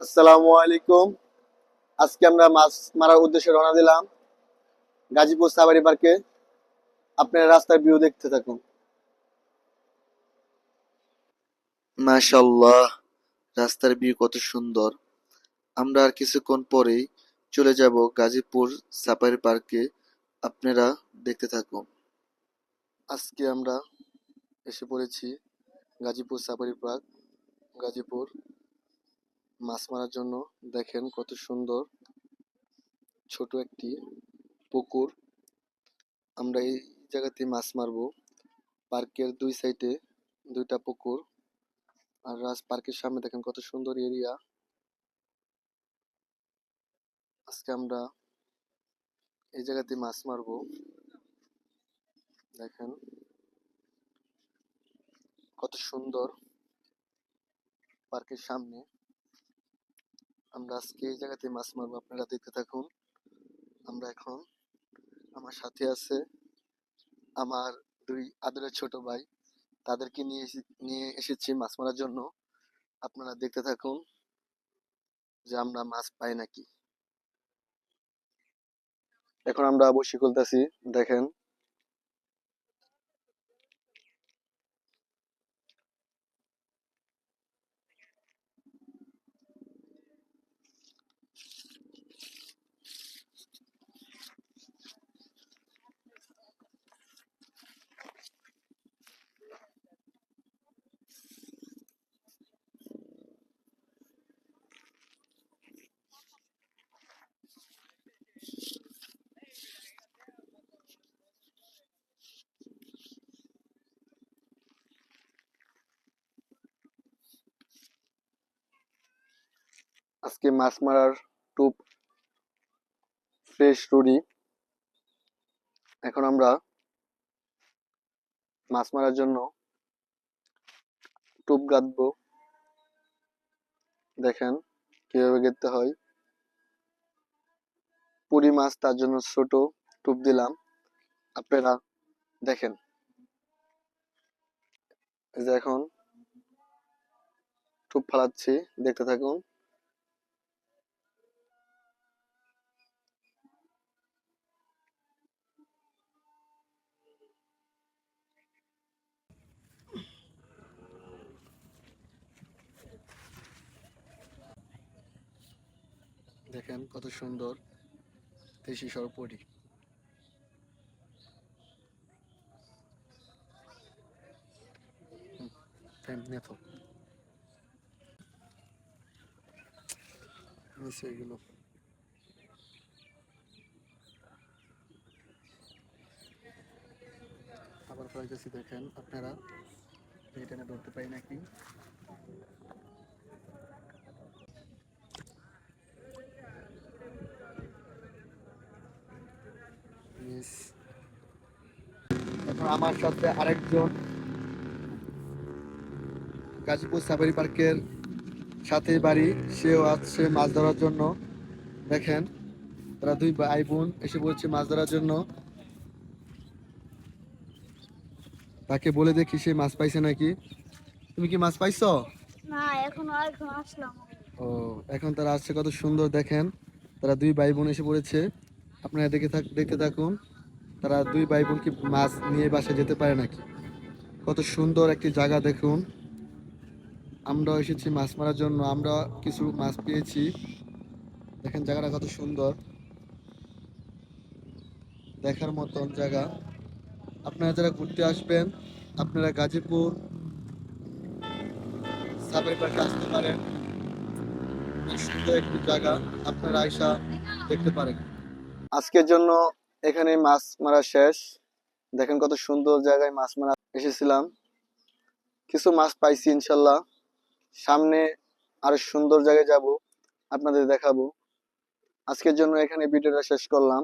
আসসালামু আলাইকুম। আজকে আমরা মাছ মারার উদ্দেশ্যে রওনা দিলাম গাজীপুর সাফারি পার্কে। আপনারা রাস্তার ভিউ দেখতে থাকুন। মাশাআল্লাহ, রাস্তার ভিউ কত সুন্দর। আমরা আর কিছুক্ষণ পরেই চলে যাব গাজীপুর সাফারি পার্কে। আপনারা দেখতে থাকুন। আজকে আমরা এসে পড়েছি গাজীপুর সাফারি পার্ক, গাজীপুর মাছ মারার জন্য। দেখেন কত সুন্দর ছোট একটি পুকুর। আমরা এই জায়গাতে মাছ মারবো। পার্কের দুই সাইডে দুইটা পুকুর, আর পার্কের সামনে দেখেন কত সুন্দর এরিয়া। আজকে আমরা এই জায়গাতে মাছ মারবো। দেখেন কত সুন্দর পার্কের সামনে। আমরা আজকে এই জায়গাতে মাছ মারবো, আপনারা দেখতে থাকুন। আমরা এখন, আমার সাথে আছে আমার দুই আদরের ছোট ভাই, তাদেরকে নিয়ে এসেছি মাছ মারার জন্য। আপনারা দেখতে থাকুন যে আমরা মাছ পাই নাকি। এখন আমরা বসি খুলতেছি, দেখেন আজকে মাছ মারার টোপ ফ্রেশ রুডি। এখন আমরা মাছ মারার জন্য টোপ গাঁথবো। দেখেন কিভাবে গেঁথতে হয়। পুঁটি মাছ, তার জন্য ছোট টোপ দিলাম। আপনারা দেখেন, এই যে এখন টোপ ফালাচ্ছি, দেখতে থাকুন। দেখেন কত সুন্দর দেশি সরপুরি। এগুলো আবার ফেলাইতেছি, দেখেন আপনারা এখানে ধরতে পাই নাকি। এখন আমার সাথে আরেকজন গাজীপুর সাফারি পার্কের সাথে বাড়ি, সেও আসছে মাছ ধরার জন্য। দেখেন তারা দুই ভাই বোন এসে বলছে মাছ ধরার জন্য। তাকে বলে দেখি সে মাছ পাইছে নাকি। তুমি কি মাছ পাইছো? না, এখন আসলাম। ও, এখন তারা আসছে, কত সুন্দর দেখেন। তারা দুই ভাই বোন এসে পড়েছে। আপনারা দেখতে থাকুন, তারা দুই ভাই বোন কি মাছ নিয়ে বাসায় যেতে পারে নাকি। কত সুন্দর একটি জায়গা দেখুন। আমরা এসেছি মাছ মারার জন্য, আমরা কিছু মাছ পেয়েছি। দেখেন জায়গাটা কত সুন্দর, দেখার মতন জায়গা। আপনারা যারা ঘুরতে আসবেন, আপনারা গাজীপুর সাফারি পার্কে আসতে পারেন। অনেক সুন্দর একটি জায়গা, আপনারা আইসা দেখতে পারেন। আজকের জন্য এখানে মাছ মারা শেষ। দেখেন কত সুন্দর জায়গায় মাছ মারা এসেছিলাম। কিছু মাছ পাইছি ইনশাল্লাহ। সামনে আরো সুন্দর জায়গায় যাব, আপনাদের দেখাবো। আজকের জন্য এখানে ভিডিওটা শেষ করলাম।